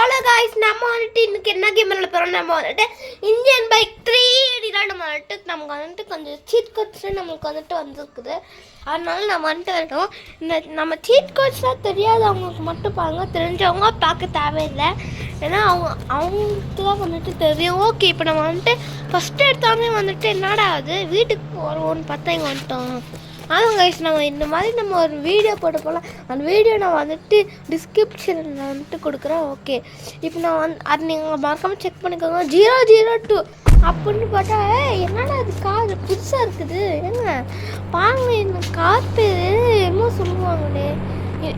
Hello guys, நம்ம வந்துட்டு இன்னைக்கு என்ன கேம் விளையாட போகிறோம். நம்ம வந்துட்டு இந்தியன் பைக் 3D தான் நம்ம வந்துட்டு நமக்கு வந்துட்டு கொஞ்சம் சீட் கோட்ஸ் நம்மளுக்கு வந்துட்டு வந்துருக்குது. அதனால நம்ம வந்துட்டு இருக்கோம். இந்த நம்ம சீட் கோட்ஸ்லாம் தெரியாதவங்களுக்கு மட்டும் பாருங்க, தெரிஞ்சவங்க பார்க்க தேவையில்லை. ஏன்னா அவங்களுக்கு தான் வந்துட்டு தெரியும். ஓகே, இப்போ நம்ம வந்துட்டு ஃபஸ்ட்டு எடுத்தாமே வந்துட்டு என்னடா அது வீட்டுக்கு போகிறோம்னு பார்த்தா இங்கே வந்துட்டோம். ஆமாம் கைஸ், நம்ம இந்த மாதிரி நம்ம ஒரு வீடியோ போட்டு போகலாம். அந்த வீடியோ நான் வந்துட்டு டிஸ்கிரிப்ஷனில் வந்துட்டு கொடுக்குறேன். ஓகே, இப்போ நான் அது நீங்கள் மறக்காமல் செக் பண்ணிக்கோங்க. 002 அப்படின்னு பார்த்தா என்னடா அது கார் புதுசாக இருக்குது. ஏங்க பாருங்க, இந்த கார் பேர் என்னமோ சொல்லுவாங்களே.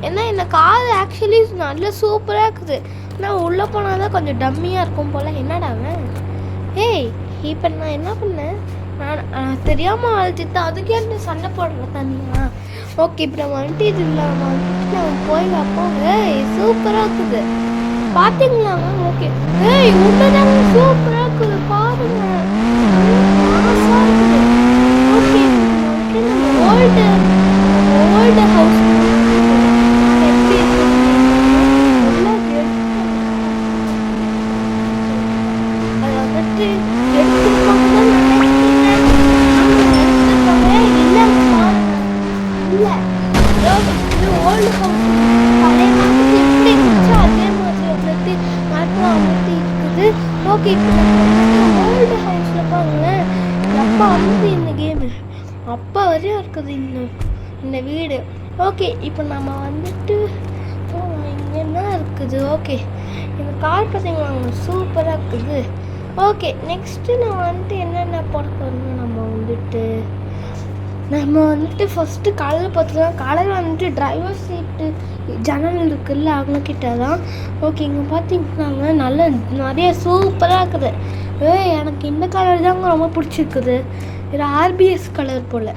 ஏன்னா இந்த கார் ஆக்சுவலி நல்லா சூப்பராக இருக்குது. ஆனால் உள்ளே போனால் தான் கொஞ்சம் டம்மியாக இருக்கும் போல். என்னடாங்க இப்போ நான் என்ன பண்ணேன், நான் தெரியாமல் அழைச்சிட்டு அதுக்கே சண்டை போடுற தனியா. ஓகே, இப்போ நம்ம வந்துட்டு இது இல்லாமல் வந்துட்டு நம்ம போய் வைப்போம். சூப்பராக இருக்குது பார்த்தீங்களாங்க. ஓகே, உண்மைதாங்க சூப்பராக இருக்குது பாருங்க. ஓகே, நம்ம ஓல்டு ஹவுஸ் எப்படி இருக்கு அதை வந்துட்டு எடுத்துருப்பாங்க. ஓல்டு ஹவுஸ் பழைய மாதிரி எப்படி இருந்துச்சோ அதே மாதிரி வந்துட்டு நாட்டில் வந்துட்டு இருக்குது. ஓகே, இப்போ ஓல்டு ஹவுஸில் பாருங்க, அப்பா வந்து இந்த கேமு அப்பா வரையும் இருக்குது இந்த வீடு. ஓகே, இப்போ நம்ம வந்துட்டு இங்கே என்ன இருக்குது. ஓகே, இந்த கார் பார்த்தீங்களா சூப்பராக இருக்குது. ஓகே, நெக்ஸ்ட்டு நான் வந்துட்டு என்னென்ன போட போகிறோம்னா நம்ம வந்துட்டு ஃபஸ்ட்டு காலையில் பார்த்துக்கலாம். காலையில் வந்துட்டு டிரைவர் சீட்டு ஜன்னல் இருக்குல்ல அவங்கக்கிட்ட தான். ஓகே, இங்கே பார்த்தீங்கன்னாங்க நல்ல நிறைய சூப்பராக இருக்குது. எனக்கு இந்த கலர் தாங்க ரொம்ப பிடிச்சிருக்குது. இது RBS கலர் போல்,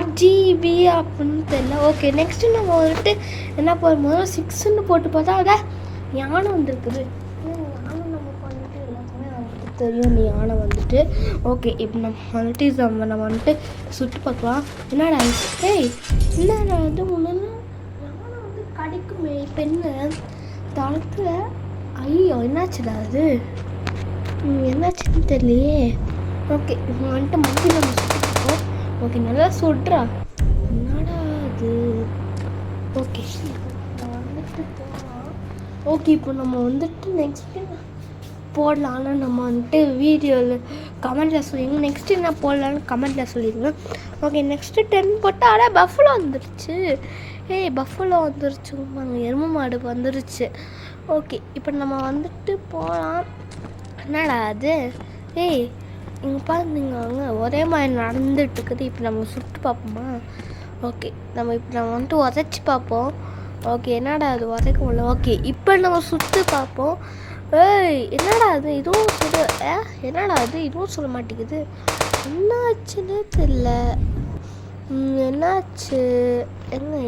RGB அப்படின்னு தெரியல. ஓகே, நெக்ஸ்ட்டு நம்ம வந்துட்டு என்ன போகும்போது 6ன்னு போட்டு பார்த்தா அதை யானை வந்துருக்குது. தெரியும் நீ யானை வந்துட்டு. ஓகே, இப்போ நம்ம வந்துட்டு சுட்டு பார்க்கலாம். என்னடா என்னடா அது முன்னாடி யானை வந்து கடிக்குமே பெண்ணு தளத்தில். ஐயோ என்னாச்சுடா அது, என்னாச்சுன்னு தெரியலையே. ஓகே, இப்போ வந்துட்டு மறுபடியும் நம்ம சுட்டு பார்ப்போம். ஓகே, நல்லா சுடுறா. என்னடா அது. ஓகே, வந்துட்டு போகலாம். ஓகே, இப்போ நம்ம வந்துட்டு நெக்ஸ்ட்டு போடலாம். ஆனால் நம்ம வந்துட்டு வீடியோவில் கமெண்ட்டில் சொல்லிடுங்க. நெக்ஸ்ட்டு என்ன போடலான்னு கமெண்ட்டில் சொல்லிடுங்க. ஓகே, நெக்ஸ்ட்டு 10 போட்டால் ஆனால் பஃபலோ வந்துருச்சு. பஃபலோ வந்துருச்சுங்க, எருமை மாடு வந்துருச்சு. ஓகே, இப்போ நம்ம வந்துட்டு போகலாம். என்னடா அது இங்கே பாருங்க ஒரே மாதிரி நடந்துட்டு இருக்குது. இப்போ நம்ம சுட்டு பார்ப்போமா. ஓகே, நம்ம வந்துட்டு உதச்சி பார்ப்போம். ஓகே, என்னடா அது உதைக்க முடியல. ஓகே, இப்போ நம்ம சுட்டு பார்ப்போம். என்னடா அது இதுவும் சொல்லு. என்னடா அது இதுவும் சொல்ல மாட்டேங்குது. என்னாச்சுன்னு தெரியல.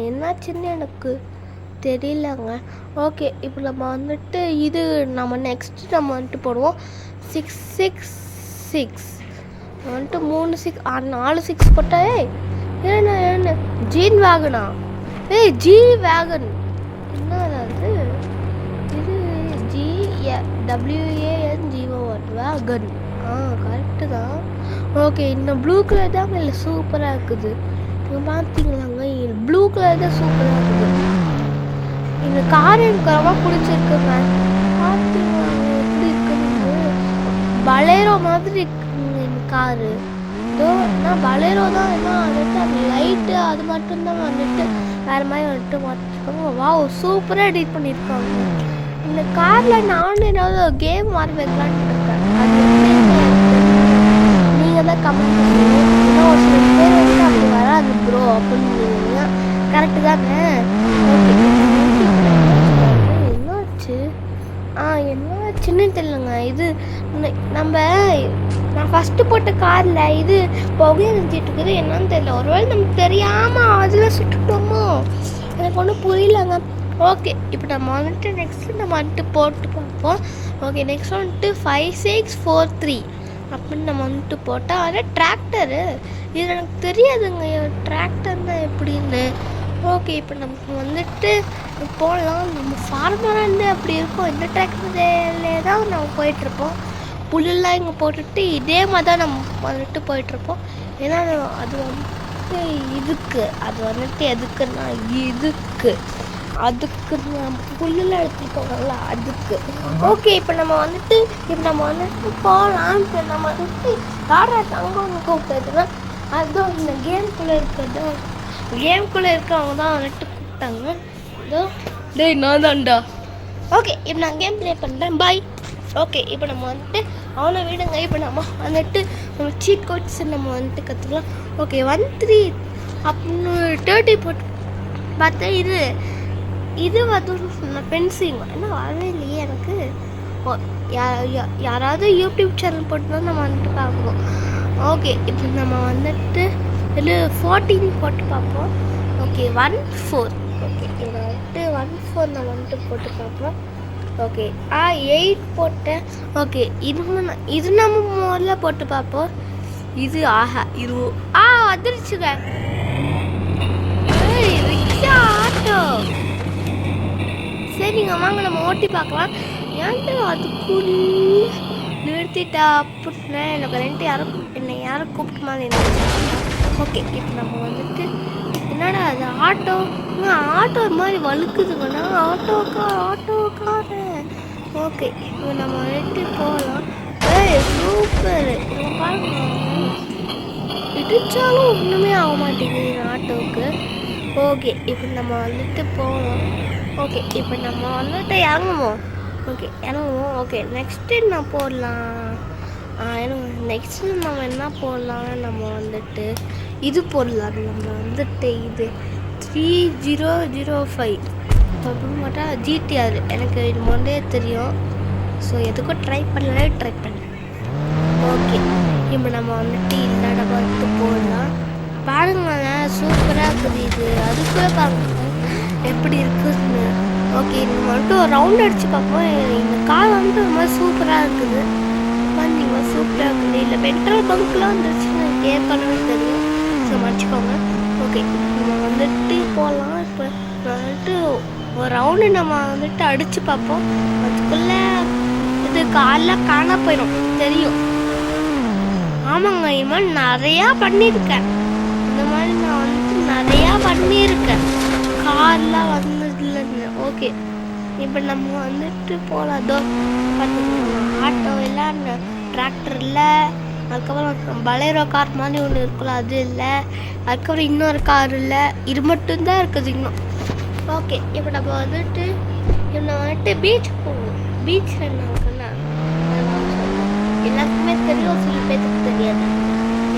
என்னாச்சுன்னு எனக்கு தெரியலங்க. ஓகே, இப்போ நம்ம வந்துட்டு நம்ம நெக்ஸ்ட்டு நம்ம வந்துட்டு போடுவோம் 666. வந்துட்டு 3 6 4 6 போட்டா என்ன ஜீன் வேகனா. ஜி வேகன் என்னது அது. WANGON வேகன். கரெக்டு தான். ஓகே, இந்த ப்ளூ கலர் தான் இல்லை சூப்பராக இருக்குது. நீங்கள் பார்த்தீங்களாங்க, ப்ளூ கலர் தான் சூப்பராக இருக்குது. இந்த கார் எனக்கு ரொம்ப பிடிச்சிருக்குங்க. பார்த்தீங்களா எப்படி இருக்குன்னு. பலேரோ மாதிரி இருக்குங்க இந்த காரு. நான் பலேரோ தான். ஏன்னா வந்துட்டு அந்த லைட்டு அது மட்டும்தான் வந்துட்டு வேறு மாதிரி வந்துட்டு மாற்றிருக்காங்க. சூப்பராக எடிட் பண்ணியிருக்காங்க. இந்த காரில் நானும் ஏதாவது கேம் மாதிரி வைக்கலான்னு இருக்கேன். அது நீங்கள் தான் கமெண்ட் பண்ணுவீங்க. ஏன்னா ஒரு சில பேர் வந்துட்டு அப்படி வராது ப்ரோ அப்படின்னு. கரெக்டு தானே. ஓகே, என்னாச்சு என்னாச்சுன்னு தெரியலங்க. நான் ஃபஸ்ட்டு போட்ட காரில் புகையை நிறுத்திட்டு இருக்குது. என்னன்னு தெரியல. ஒருவேளை நமக்கு தெரியாமல் அதில் சுட்டுட்டோமோ எனக்கு ஒன்றும் புரியலங்க. ஓகே, இப்போ நம்ம வந்துட்டு நெக்ஸ்ட்டு நம்ம வந்துட்டு போட்டு பார்ப்போம். ஓகே, நெக்ஸ்ட் வந்துட்டு 5643 அப்படின்னு நம்ம வந்துட்டு போட்டால். ஆனால் டிராக்டரு இது எனக்கு தெரியாதுங்க. டிராக்டர்னா எப்படின்னு. ஓகே இப்போ நமக்கு வந்துட்டு போகலாம். நம்ம ஃபார்மராக இருந்து அப்படி இருக்கோம். இந்த ட்ராக்டர்லே தான் நம்ம போயிட்டுருப்போம். புல்லெல்லாம் இங்கே போட்டுட்டு இதே மாதிரி தான் நம்ம வந்துட்டு போயிட்டுருப்போம். ஏன்னா அது வந்துட்டு இதுக்கு அது வந்துட்டு எதுக்குன்னா அதுக்கு நம்ம புல்லெல்லாம் எடுத்துருக்கோம்ல அதுக்கு. ஓகே இப்போ நம்ம வந்துட்டு போகலாம். இப்போ நம்ம வந்துட்டு யாராவது அங்கே கூப்பிட்டதுன்னா அதுதான் இந்த கேம்குள்ளே இருக்கிறவங்க தான் வந்துட்டு கூப்பிட்டாங்க. இதோ டேய் நான் தான்டா. ஓகே இப்போ நான் கேம் ப்ளே பண்ணுறேன். பாய். ஓகே இப்போ நம்ம வந்துட்டு அவனை விடுங்க. இப்போ நம்ம வந்துட்டு நம்ம சீட் கோட்ஸ் நம்ம வந்துட்டு கற்றுக்கலாம். ஓகே 1-3 அப்படின்னு 30 போட்டு பார்த்தா இது வந்து பென்சிங் ஏன்னா வரவே இல்லையே எனக்கு. யாராவது யூடியூப் சேனல் போட்டு தான் நம்ம வந்துட்டு பார்ப்போம். ஓகே இப்போ நம்ம வந்துட்டு இதில் 14 போட்டு பார்ப்போம். ஓகே 1-4. ஓகே இதில் வந்துட்டு 1-4 நம்ம வந்துட்டு போட்டு பார்ப்போம். ஓகே 8 போட்டேன். ஓகே இது நம்ம முதல்ல போட்டு பார்ப்போம். இது இது வந்துருச்சுங்க. Rickshaw auto. சரிங்க வாங்க நம்ம ஓட்டி பார்க்கலாம். ஏன்ட்டு அதுக்குள்ள நிறுத்திட்டா அப்படின்னா எனக்கு என்னை யாரும் கூப்பிட்டு மாதிரி இருந்துச்சு. ஓகே இப்போ நம்ம வந்துட்டு என்னடா அது ஆட்டோ ஒரு மாதிரி வழுக்குதுங்கன்னா ஆட்டோக்காரன். ஓகே இப்போ நம்ம வந்துட்டு போகலாம். சூப்பர். நம்ம பாருங்க இடிச்சாலும் ஒன்றுமே ஆக மாட்டேங்குது ஆட்டோவுக்கு. ஓகே இப்போ நம்ம வந்துட்டு போகலாம். ஓகே இப்போ நம்ம வந்துட்டு இறங்குவோம். ஓகே நெக்ஸ்ட்டு நான் போடலாம். நெக்ஸ்ட்டு நம்ம என்ன போடலாம், நம்ம வந்துட்டு இது போடலாம். நம்ம வந்துட்டு இது 3005 அப்படின்னு பார்த்தா GTR. எனக்கு இது முன்னே தெரியும். ஸோ எதுக்கும் ட்ரை பண்ணேன். ஓகே இப்போ நம்ம வந்துட்டு இந்த இடம் வந்துட்டு போடலாம். பாருங்களேன் சூப்பராக இருக்குது. இது அதுக்குள்ளே பாருங்க எப்படி இருக்குதுன்னு. ஓகே நம்ம வந்துட்டு ஒரு ரவுண்ட் அடித்து பார்ப்போம். இந்த கார் வந்துட்டு ஒரு மாதிரி சூப்பராக இருக்குது. பார்த்தீங்களா சூப்பராக இருக்குது. இல்லை பெட்ரோல் பங்க்லாம் வந்துருச்சுன்னு எனக்கு ஏற்கனவே தெரியும். ஸோ மன்னிச்சிக்கோங்க. ஓகே நம்ம வந்துட்டு போகலாம். இப்போ வந்துட்டு ஒரு ரவுண்டு நம்ம வந்துட்டு அடித்து பார்ப்போம். அதுக்குள்ளே இது காரெலாம் காண போயிடும் தெரியும். ஆமாங்க இது மாதிரி நிறையா பண்ணியிருக்கேன். இந்த மாதிரி நான் வந்துட்டு நிறையா பண்ணியிருக்கேன் கார்லாம் வந்ததுலேருந்து. ஓகே இப்போ நம்ம வந்துட்டு போகலாம். அதோ பார்த்துக்கோங்க ஆட்டோ இல்லை டிராக்டர் இல்லை. அதுக்கப்புறம் பலேரோ கார் மாதிரி ஒன்று இருக்குல்ல அது இல்லை. அதுக்கப்புறம் இன்னொரு கார் இல்லை. இது மட்டும்தான் இருக்குது இன்னும். ஓகே இப்போ நம்ம வந்துட்டு பீச்சுக்கு போகணும். பீச்சில் என்ன இருக்குன்னா எல்லாத்துக்குமே தெரியும், சில பேத்துக்கு தெரியாது.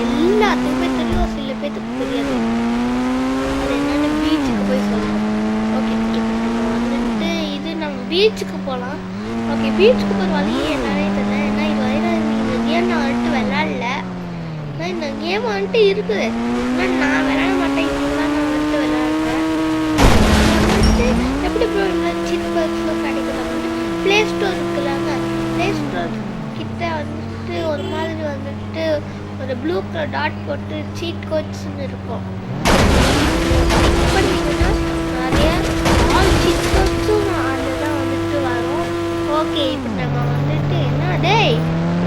எல்லாத்துக்குமே தெரியும், சில பேத்துக்கு தெரியாது. அது என்னென்னு பீச்சுக்கு போய் சொல்லணும். ஓகே இப்போ நம்ம வந்துட்டு நம்ம பீச்சுக்கு போகலாம். ஓகே பீச்சுக்கு போகிற வழியே என்னன்னே தெரியல. ஏன்னா இது வரையில இந்த கேம் நான் வந்துட்டு விளாட்ல. ஆனால் இந்த கேம் வந்துட்டு இருக்குது. ஆனால் நான் விளாட மாட்டேன். இப்போதான் நான் வந்துட்டு விளாட்றேன். வந்துட்டு எப்படி சின்ன பர்ஸில் கிடைக்குது வந்துட்டு ப்ளே ஸ்டோர் இருக்குல்லாங்க. ப்ளே ஸ்டோர் கிட்ட வந்துட்டு ஒரு மாதிரி வந்துட்டு ஒரு ப்ளூ கலர் டாட் போட்டு சீட் கோட்ஸ்ன்னு இருக்கும். பண்ணிங்கன்னா நிறைய சீட் கோட்ஸும் அதில் வந்துட்டு வரும். ஓகே இப்போ நம்ம வந்துட்டு என்ன டேய்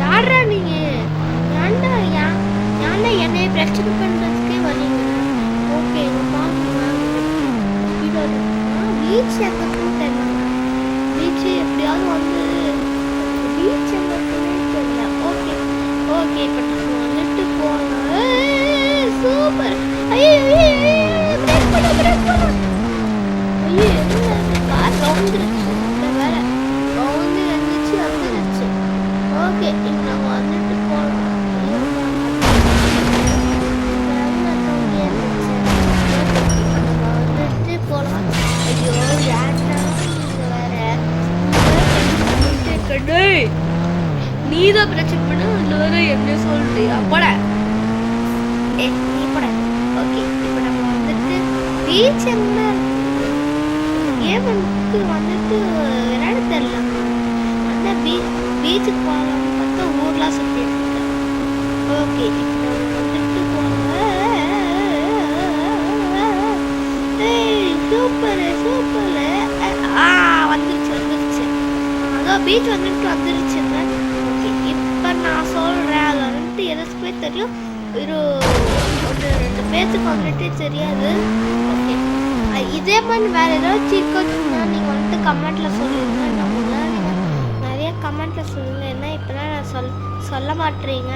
யாரா நீங்கள் ஏன்டா என்னைய பிரச்சனை பண்ணுறதுக்கே வரீங்க. ஓகே பீச் எங்கே கூப்பிட்டேன். பீச்சு எப்படியாவது வந்து பீச் எங்கே தெரியல. ஓகே இப்போ நம்ம வந்துட்டு போகலாம். சூப்பர். ஐயோ கார் ரவுண்டுருச்சு. வேற ரவுண்டு வந்துச்சு வந்துருச்சு. ஓகே இப்போ நம்ம வந்துட்டு போகலாம். வந்துட்டு போகலாம். ஐயோ ஏன்டா நீங்கள் வேற நீதான் பிரச்சனை பண்ண இல்லை வேற என்ன சொல்றியா போட. நீ போட. ஓகே இப்போ நம்ம வந்துட்டு பீச் என்ன கேமுக்கு வந்துட்டு விளையாட தெரியல. அந்த பீச்சுக்கு போகலாம்னு பார்த்தா ஊர்லாம் சுற்றி இருக்கேன். ஓகே இப்போ நம்ம வந்துட்டு போகலாம். பீச் வந்துட்டு வந்துருச்சுங்க. ஓகே இப்போ நான் சொல்கிறேன், அது வந்துட்டு எதுக்குமே தெரியும், ஒரு 2 பேர்த்துக்கு வந்துட்டு தெரியாது. ஓகே இதே மாதிரி வேறு ஏதாச்சும் இருக்குன்னா நீங்கள் வந்துட்டு கமெண்ட்டில் சொல்லுங்க. நம்மள நிறைய கமெண்ட்டில் சொல்லுங்கள், என்ன இப்போலாம் நான் சொல்ல மாட்டேறீங்க.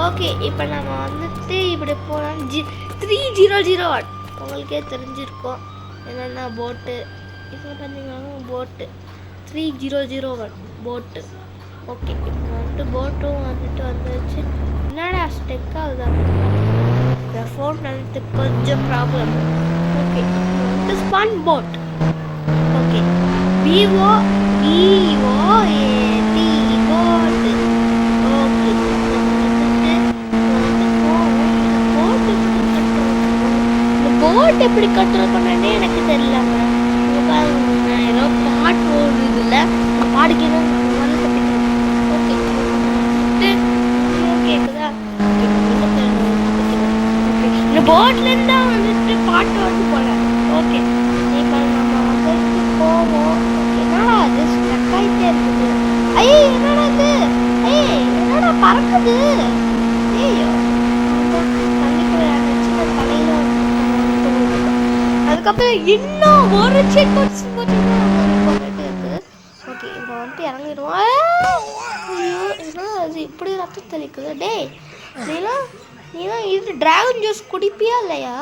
ஓகே இப்போ நம்ம வந்துட்டு இப்படி போகலாம். 3001 உங்களுக்கே தெரிஞ்சிருக்கோம் என்னென்னா போட்டு. இப்போ பார்த்தீங்கன்னா போட்டு 3001 போட்டு. ஓகே இப்போ வந்துட்டு போட்டும் வந்துட்டு வந்துச்சு. என்னடா ஸ்டெக் ஆகுதான், இந்த ஃபோன் வந்துட்டு கொஞ்சம் ப்ராப்ளம். ஓகே வந்துட்டு ஸ்பான் போட். ஓகே BOEAT போட்டு. ஓகே போட் எப்படி கண்ட்ரோல் பண்ணனே எனக்கு தெரியலங்க. நான் ஏதோ பாட்டு ஓடுறதுல பாடிக்கணும். ஓகே கேட்குதா? இந்த போட்லேருந்து தான் வந்துட்டு பாட்டு வந்து போல. ஓகே இப்போ நம்ம வந்துட்டு போவோம். என்னடா அது ஸ்ட்ரக் ஆகிட்டே இருக்குது. ஐயே என்னடா இது, என்னடா பறக்குது. ஐயோ அதுக்கப்புறம் இன்னும் ஒரு செக் போட்டு இருக்குது. ஓகே இப்போ வந்துட்டு இறங்கிடுவோம். ஐயோ ஏன்னா அது இப்படி ரத்தம் தெளிக்குது. டேய் நீலாம் இது டிராகன் ஜூஸ் குடிப்பியா இல்லையா?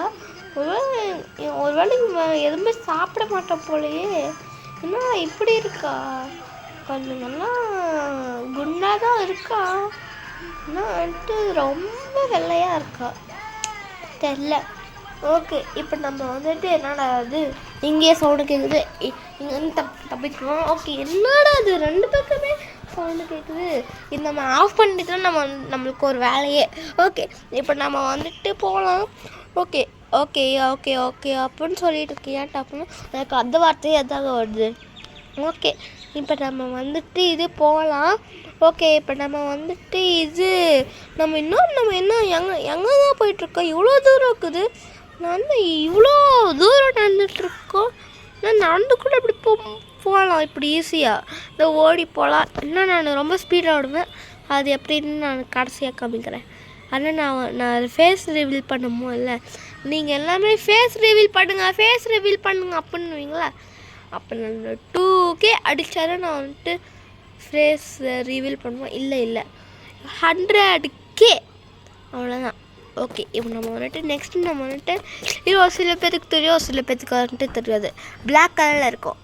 ஒருவேளை எதுவுமே சாப்பிட மாட்டோம் போலையே. என்ன இப்படி இருக்கா? கொஞ்சம் நல்லா குண்டாக தான் இருக்கா, ஆனால் வந்துட்டு ரொம்ப வெள்ளையாக இருக்கா தெரில. ஓகே இப்போ நம்ம வந்துட்டு என்னடா அது இங்கேயே சவுண்டு கேட்குது, இங்கே வந்து தப்பிக்கிறோம். ஓகே என்னடா அது 2 பக்கமே சவுண்டு கேட்குது. இது நம்ம ஆஃப் பண்ணிட்டு நம்மளுக்கு ஒரு வேலையே. ஓகே இப்போ நம்ம வந்துட்டு போகலாம். ஓகே ஓகே ஓகே ஓகே அப்படின்னு சொல்லிட்டு இருக்கேன். டப்புன்னு எனக்கு அந்த வார்த்தையே எதாக வருது. ஓகே இப்போ நம்ம வந்துட்டு இது போகலாம். ஓகே இப்போ நம்ம வந்துட்டு இது நம்ம என்ன எங்கே தான் போயிட்டுருக்கோம்? இவ்வளோ தூரம் இருக்குது. நான் இவ்வளோ தூரம் நடந்துகிட்ருக்கோம். நான் நடந்து கூட இப்படி போகலாம் இப்படி ஈஸியாக. இந்த ஓடி போகலாம். இன்னும் நான் ரொம்ப ஸ்பீடாக ஓடுவேன். அது எப்படின்னு நான் கடைசியாக காமிக்கிறேன். ஆனால் நான் ஃபேஸ் ரிவீல் பண்ணுமோ இல்லை, நீங்கள் எல்லாமே ஃபேஸ் ரிவீல் பண்ணுங்க அப்படின்னுவீங்களா? அப்போ நான் 2K அடித்தாலும் நான் வந்துட்டு ஃபேஸ் ரிவீல் பண்ணுவேன். இல்லை 100K அவ்வளோதான். ஓகே இப்போ நம்ம வந்துட்டு நெக்ஸ்ட்டு நம்ம வந்துட்டு இது ஒரு சில பேருக்கு தெரியும், சில பேருக்கு வந்துட்டு தெரியாது. பிளாக் கலரில் இருக்கும்,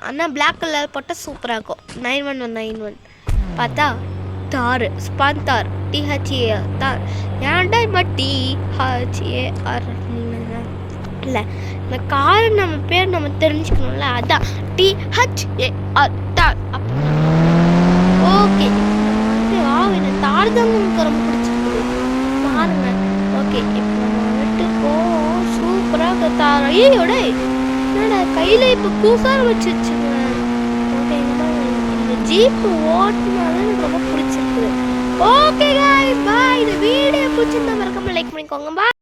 ஆனால் பிளாக் கலர் போட்டால் சூப்பராக இருக்கும். 9191 பார்த்தா தார் ஸ்பான் தார் THAR தார். ஏன்டா THAR இல்லை, இந்த காரு நம்ம பேர் நம்ம தெரிஞ்சுக்கணும்ல, அதான் THAR தார். ஓகே இந்த தார் தான் எனக்கு ரொம்ப பிடிச்சிருக்கு பாருங்க. ஓகே இப்போ நம்ம வந்துட்டு போவோம். சூப்பராக தார். ஐயோட என்னடா கையில் இப்போ கூசார வச்சுருச்சுங்க. ஓகே இந்த ஜீப்பு ஓட்டுனாலும் எனக்கு ரொம்ப பிடிச்சிருக்குது. Okay guys bye. இந்த வீடியோ பிடிச்சிருந்தா மறக்காம லைக் பண்ணிக்கோங்க. பாய்.